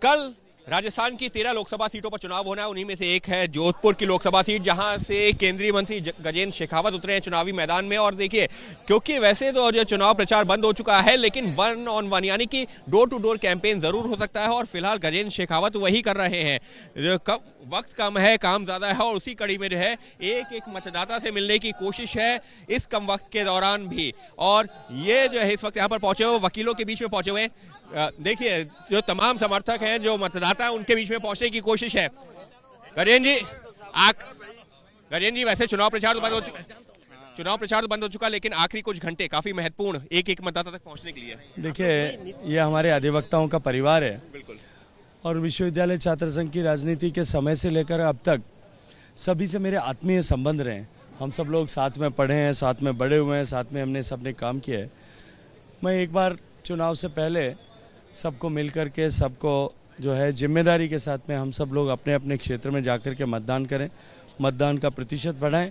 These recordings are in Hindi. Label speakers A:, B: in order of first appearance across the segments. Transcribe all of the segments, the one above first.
A: कल राजस्थान की 13 लोकसभा सीटों पर चुनाव होना है। उन्हीं में से एक है जोधपुर की लोकसभा सीट, जहां से केंद्रीय मंत्री गजेंद्र शेखावत उतरे हैं चुनावी मैदान में। और देखिए, क्योंकि वैसे तो जो चुनाव प्रचार बंद हो चुका है, लेकिन 1 on 1 यानी कि डोर टू डोर कैंपेन जरूर हो सकता है। और फिलहाल गजेंद्र शेखावत वही कर रहे हैं। वक्त कम है, काम ज्यादा है, और उसी कड़ी में जो है एक एक मतदाता से मिलने की कोशिश है इस कम वक्त के दौरान भी। और ये जो है इस वक्त यहाँ पर पहुंचे हुए वकीलों के बीच में पहुंचे हुए हैं। देखिए, जो तमाम समर्थक हैं, जो मतदाता हैं, उनके बीच में पहुंचने की कोशिश है। गजेंद्र जी, वैसे चुनाव प्रचार तो बंद हो चुका, लेकिन आखिरी कुछ घंटे काफी महत्वपूर्ण एक एक मतदाता तक पहुंचने के लिए।
B: देखिए, ये हमारे अधिवक्ताओं का परिवार है।
A: बिल्कुल।
B: और विश्वविद्यालय छात्र संघ की राजनीति के समय से लेकर अब तक सभी से मेरे आत्मीय संबंध रहे हैं। हम सब लोग साथ में पढ़े हैं, साथ में बड़े हुए हैं, साथ में हमने सबने काम किया है। मैं एक बार चुनाव से पहले सबको मिल कर के, सबको जो है जिम्मेदारी के साथ में हम सब लोग अपने अपने क्षेत्र में जाकर के मतदान करें, मतदान का प्रतिशत बढ़ाएं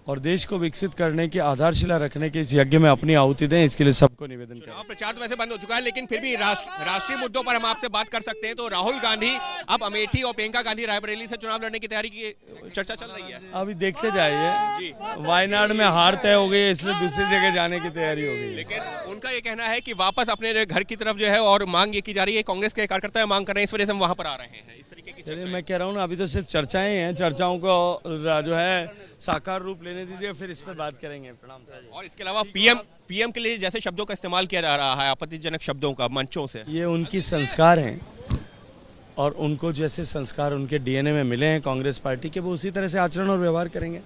B: और देश को विकसित करने की आधारशिला रखने के इस यज्ञ में अपनी आहुति दें। इसके लिए सबको निवेदन करें।
A: चुनाव प्रचार तो वैसे बंद हो चुका है, लेकिन फिर भी राष्ट्रीय मुद्दों पर हम आपसे बात कर सकते हैं। तो राहुल गांधी अब अमेठी और प्रियंका गांधी रायबरेली से चुनाव लड़ने की तैयारी की चर्चा चल रही है।
B: अभी देखते जाइए, वायनाड में हार तय हो गई, इसलिए दूसरी जगह जाने की तैयारी हो गई।
A: लेकिन उनका ये कहना है कि वापस अपने घर की तरफ जो है, और मांग ये की जा रही है, कांग्रेस के कार्यकर्ता मांग कर रहे हैं, इस वजह से हम वहां पर आ रहे हैं। इस तरीके की
B: चलिए, मैं कह रहा हूँ ना, अभी तो सिर्फ चर्चाएं हैं। चर्चाओं को जो है साकार रूप लेने दीजिए, फिर इस पर बात करेंगे। प्रणाम।
A: और इसके अलावा पीएम के लिए जैसे शब्दों का इस्तेमाल किया जा रहा है, आपत्तिजनक शब्दों का मंचों से,
B: ये उनकी संस्कार हैं और उनको जैसे संस्कार उनके डीएनए में मिले हैं कांग्रेस पार्टी के, वो उसी तरह से आचरण और व्यवहार करेंगे।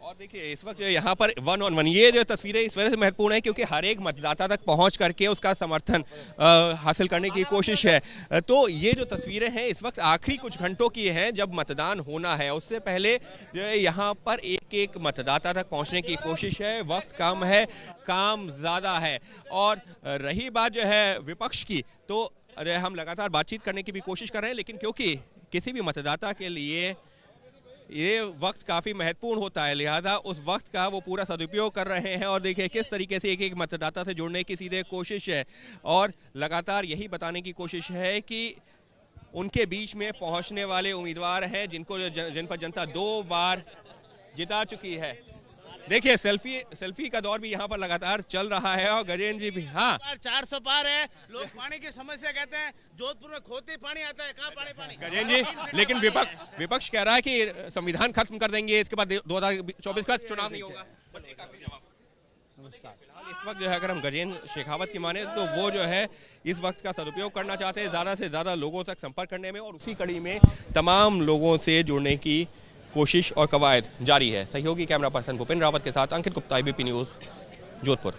A: और देखिए, इस वक्त यहाँ पर 1 on 1 ये जो तस्वीरें इस वजह से महत्वपूर्ण है, क्योंकि हर एक मतदाता तक पहुंच करके उसका समर्थन हासिल करने की कोशिश है। तो ये जो तस्वीरें हैं इस वक्त आखिरी कुछ घंटों की हैं, जब मतदान होना है। उससे पहले जो है यहाँ पर एक एक मतदाता तक पहुंचने की कोशिश है। वक्त कम है, काम ज़्यादा है। और रही बात जो है विपक्ष की, तो हम लगातार बातचीत करने की भी कोशिश कर रहे हैं, लेकिन क्योंकि किसी भी मतदाता के लिए ये वक्त काफ़ी महत्वपूर्ण होता है, लिहाजा उस वक्त का वो पूरा सदुपयोग कर रहे हैं। और देखिए किस तरीके से एक एक मतदाता से जुड़ने की सीधे कोशिश है, और लगातार यही बताने की कोशिश है कि उनके बीच में पहुंचने वाले उम्मीदवार हैं जिन पर जनता 2 बार जिता चुकी है। देखिए, सेल्फी का दौर भी यहाँ पर लगातार चल रहा है। और गजेंद्र जी भी, हाँ,
C: 400 पार है। लोग पानी की समस्या कहते हैं, जोधपुर में खोदते ही पानी आता है, कहाँ पानी।
A: गजेंद्र जी, लेकिन विपक्ष कह रहा है कि संविधान खत्म कर देंगे, इसके बाद 2024 का चुनाव नहीं होगा। इस वक्त जो है, अगर हम गजेंद्र शेखावत की माने, तो वो जो है इस वक्त का सदुपयोग करना चाहते हैं, ज्यादा से ज्यादा लोगों तक संपर्क करने में, और उसी कड़ी में तमाम लोगों से जुड़ने की कोशिश और कवायद जारी है। सहयोगी कैमरा पर्सन भूपेंद्र रावत के साथ अंकित गुप्ता, ABP न्यूज़, जोधपुर।